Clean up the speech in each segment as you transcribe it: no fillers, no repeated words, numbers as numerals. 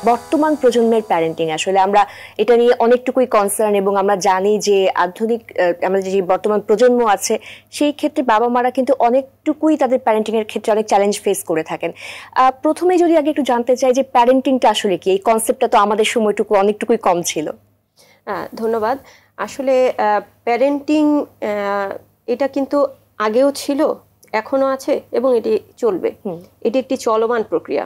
বর্তমান প্রজন্মের প্যারেন্টিং আসলে আমরা এটা নিয়ে অনেকটুকুই কনসার্ন, এবং আমরা জানি যে আধুনিক আমাদের যে বর্তমান প্রজন্ম আছে সেই ক্ষেত্রে বাবা মারা কিন্তু অনেকটুকুই তাদের প্যারেন্টিং এর ক্ষেত্রে অনেক চ্যালেঞ্জ ফেস করে থাকেন। প্রথমে যদি আগে একটু জানতে চাই যে প্যারেন্টিংটা আসলে কি, এই কনসেপ্টটা তো আমাদের সময়টুকু অনেকটুকুই কম ছিল। ধন্যবাদ। আসলে প্যারেন্টিং এটা কিন্তু আগেও ছিল, এখনো আছে এবং এটি চলবে। এটি একটি চলমান প্রক্রিয়া।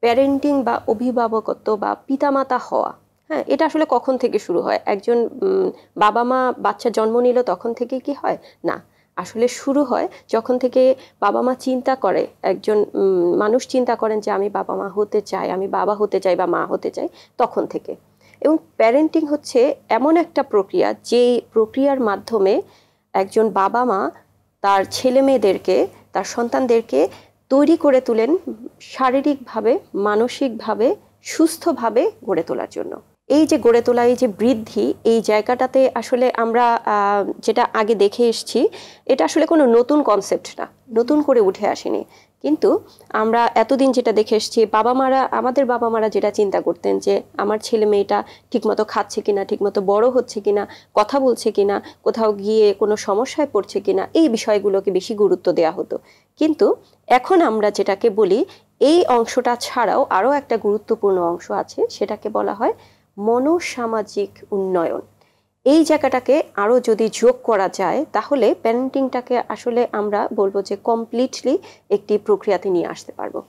প্যারেন্টিং বা অভিভাবকত্ব বা পিতামাতা হওয়া, হ্যাঁ, এটা আসলে কখন থেকে শুরু হয়? একজন বাবা মা বাচ্চা জন্ম নিল তখন থেকে কি হয়? না, আসলে শুরু হয় যখন থেকে বাবা মা চিন্তা করে, একজন মানুষ চিন্তা করেন যে আমি বাবা মা হতে চাই, আমি বাবা হতে চাই বা মা হতে চাই, তখন থেকে। এবং প্যারেন্টিং হচ্ছে এমন একটা প্রক্রিয়া, যেই প্রক্রিয়ার মাধ্যমে একজন বাবা মা তার ছেলে মেয়েদেরকে, তার সন্তানদেরকে তৈরি করে তোলেন শারীরিকভাবে, মানসিকভাবে, সুস্থভাবে গড়ে তোলার জন্য। এই যে গড়ে তোলা, এই যে বৃদ্ধি, এই জায়গাটাতে আসলে আমরা যেটা আগে দেখে এসেছি, এটা আসলে কোনো নতুন কনসেপ্ট না, নতুন করে উঠে আসেনি। কিন্তু আমরা এতদিন যেটা দেখে এসেছি, আমাদের বাবা মারা যেটা চিন্তা করতেন যে আমার ছেলে মেয়েটা ঠিকমতো খাচ্ছে কিনা, ঠিকমতো বড় হচ্ছে কিনা, কথা বলছে কিনা, কোথাও গিয়ে কোনো সমস্যায় পড়ছে কিনা, এই বিষয়গুলোকে বেশি গুরুত্ব দেওয়া হতো। কিন্তু এখন আমরা যেটাকে বলি, এই অংশটা ছাড়াও আরও একটা গুরুত্বপূর্ণ অংশ আছে, সেটাকে বলা হয় মনোসামাজিক উন্নয়ন। এই জায়গাটাকে আরও যদি যোগ করা যায়, তাহলে প্যারেন্টিংটাকে আসলে আমরা বলবো যে কমপ্লিটলি একটি প্রক্রিয়াতে নিয়ে আসতে পারবো।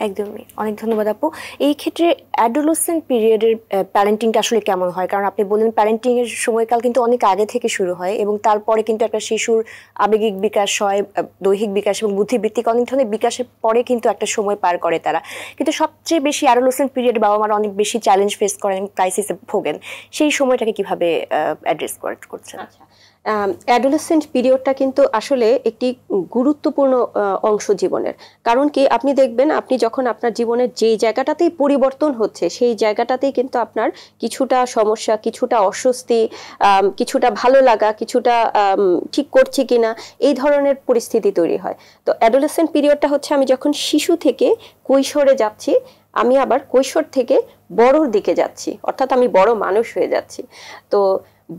একদমই, অনেক ধন্যবাদ আপু। এই ক্ষেত্রে অ্যাডোলেসেন্ট পিরিয়ডের প্যারেন্টিংটা আসলে কেমন হয়? কারণ আপনি বললেন প্যারেন্টিং এর সময়কাল কিন্তু অনেক আগে থেকে শুরু হয়, এবং তারপরে কিন্তু একটা শিশুর আবেগিক বিকাশ হয়, দৈহিক বিকাশ এবং বুদ্ধিবৃত্তিক অনেক ধরনের বিকাশের পরে কিন্তু একটা সময় পার করে তারা। কিন্তু সবচেয়ে বেশি অ্যাডোলেসেন্ট পিরিয়ডে বাবা মারা অনেক বেশি চ্যালেঞ্জ ফেস করেন, ক্রাইসিসে ভোগেন। সেই সময়টাকে কিভাবে অ্যাড্রেস করছেন? আচ্ছা, অ্যাডোলেসেন্ট পিরিয়ডটা কিন্তু আসলে একটি গুরুত্বপূর্ণ অংশ জীবনের। কারণ কি, আপনি দেখবেন আপনি যখন আপনার জীবনের যেই জায়গাটাতেই পরিবর্তন হচ্ছে, সেই জায়গাটাতেই কিন্তু আপনার কিছুটা সমস্যা, কিছুটা অস্বস্তি, কিছুটা ভালো লাগা, কিছুটা ঠিক করছি কিনা, এই ধরনের পরিস্থিতি তৈরি হয়। তো অ্যাডোলেসেন্ট পিরিয়ডটা হচ্ছে আমি যখন শিশু থেকে কৈশোরে যাচ্ছি, আমি আবার কৈশোর থেকে বড়োর দিকে যাচ্ছি, অর্থাৎ আমি বড় মানুষ হয়ে যাচ্ছি। তো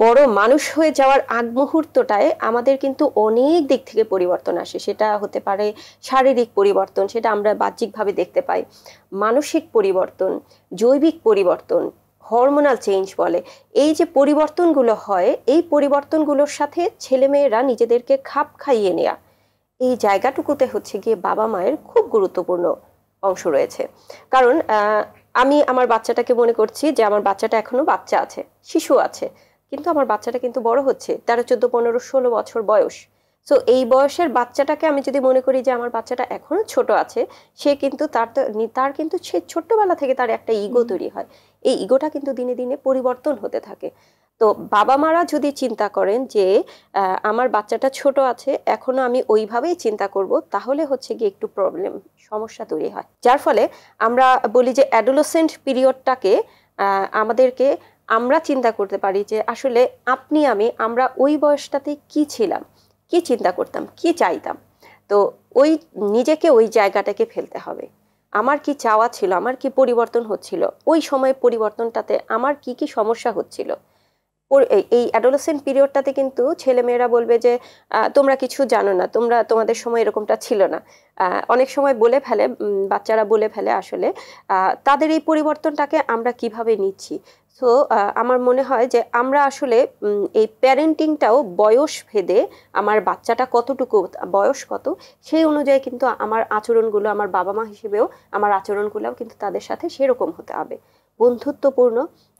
বড় মানুষ হয়ে যাওয়ার আগ মুহূর্তটায় আমাদের কিন্তু অনেক দিক থেকে পরিবর্তন আসে। সেটা হতে পারে শারীরিক পরিবর্তন, সেটা আমরা বাহ্যিকভাবে দেখতে পাই, মানসিক পরিবর্তন, জৈবিক পরিবর্তন, হরমোনাল চেঞ্জ বলে। এই যে পরিবর্তনগুলো হয়, এই পরিবর্তনগুলোর সাথে ছেলেমেয়েরা নিজেদেরকে খাপ খাইয়ে নেয়া, এই জায়গাটুকুতে হচ্ছে গিয়ে বাবা মায়ের খুব গুরুত্বপূর্ণ অংশ রয়েছে। কারণ আমি আমার বাচ্চাটাকে মনে করছি যে আমার বাচ্চাটা এখনো বাচ্চা আছে, শিশু আছে, কিন্তু আমার বাচ্চাটা কিন্তু বড় হচ্ছে, 13, 14, 15, 16 বছর বয়স। সো এই বয়সের বাচ্চাটাকে আমি যদি মনে করি যে আমার বাচ্চাটা এখনো ছোট আছে, সে কিন্তু তার কিন্তু সে ছোট্টবেলা থেকে তার একটা ইগো তৈরি হয়। এই ইগোটা কিন্তু দিনে দিনে পরিবর্তন হতে থাকে। তো বাবা মারা যদি চিন্তা করেন যে আমার বাচ্চাটা ছোট আছে, এখনো আমি ওইভাবেই চিন্তা করব, তাহলে হচ্ছে গিয়ে একটু সমস্যা তৈরি হয়। যার ফলে আমরা বলি যে অ্যাডোলেসেন্ট পিরিয়ডটাকে আমাদেরকে, আমরা চিন্তা করতে পারি যে আসলে আমরা ওই বয়সটাতে কি ছিলাম, কি চিন্তা করতাম, কি চাইতাম। তো নিজেকে ওই জায়গাটাকে ফেলতে হবে। আমার কি চাওয়া ছিল, আমার কি পরিবর্তন হচ্ছিল, ওই সময় পরিবর্তনটাতে আমার কি কি সমস্যা হচ্ছিল। এই অ্যাডোলেসেন্ট পিরিয়ডটাতে কিন্তু ছেলেমেয়েরা বলবে যে তোমরা কিছু জানো না, তোমাদের সময় এরকমটা ছিল না। অনেক সময় বলে ফেলে, বাচ্চারা বলে ফেলে। আসলে তাদের এই পরিবর্তনটাকে আমরা কিভাবে নিচ্ছি। সো আমার মনে হয় যে আমরা আসলে এই প্যারেন্টিংটাও বয়স ভেদে, আমার বাচ্চাটা কতটুকু, বয়স কত, সেই অনুযায়ী কিন্তু আমার আচরণগুলো, আমার বাবা মা হিসেবেও আমার আচরণগুলোও কিন্তু তাদের সাথে সেরকম হতে হবে, বন্ধুত্বপূর্ণ।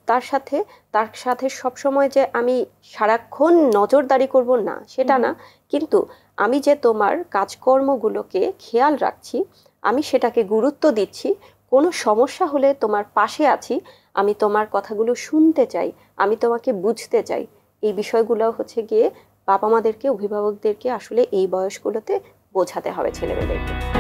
তার সাথে সবসময় যে আমি সারাক্ষণ নজরদারি করব না, সেটা না, কিন্তু আমি যে তোমার কাজকর্মগুলোকে খেয়াল রাখছি, আমি সেটাকে গুরুত্ব দিচ্ছি, কোনো সমস্যা হলে তোমার পাশে আছি, আমি তোমার কথাগুলো শুনতে চাই, আমি তোমাকে বুঝতে চাই। এই বিষয়গুলো হচ্ছে গিয়ে বাবা মাদেরকে, অভিভাবকদেরকে আসলে এই বয়সগুলোতে বোঝাতে হবে ছেলেমেয়েদেরকে।